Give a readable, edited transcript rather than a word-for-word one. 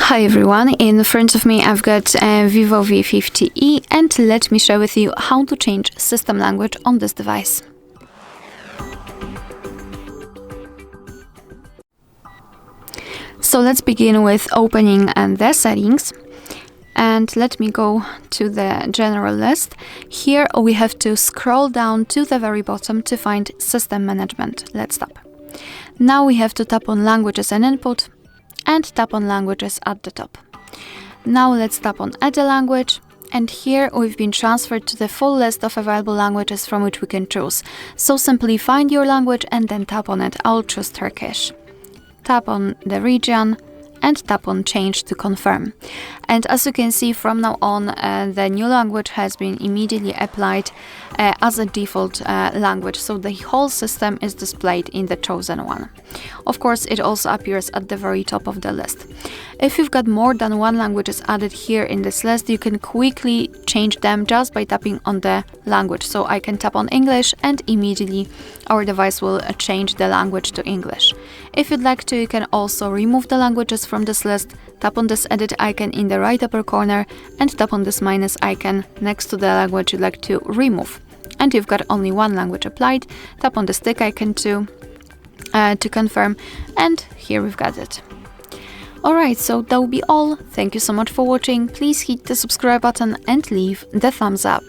Hi everyone, in front of me I've got VIVO V50e and let me share with you how to change system language on this device. So let's begin with opening the settings, and let me go to the general list. Here we have to scroll down to the very bottom to find system management. Let's tap. Now we have to tap on languages and input and tap on languages at the top. Now let's tap on add a language, and here we've been transferred to the full list of available languages from which we can choose. So simply find your language and then tap on it. I'll choose Turkish. Tap on the region and tap on change to confirm. And as you can see, from now on the new language has been immediately applied as a default language, so the whole system is displayed in the chosen one. Of course, it also appears at the very top of the list. If you've got more than one language added here in this list, you can quickly change them just by tapping on the language. So I can tap on English and immediately our device will change the language to English. If you'd like to, you can also remove the languages from this list. Tap on this edit icon in the right upper corner and tap on this minus icon next to the language you'd like to remove. And you've got only one language applied. Tap on the stick icon to confirm, and here we've got it. Alright, so that will be all. Thank you so much for watching. Please hit the subscribe button and leave the thumbs up.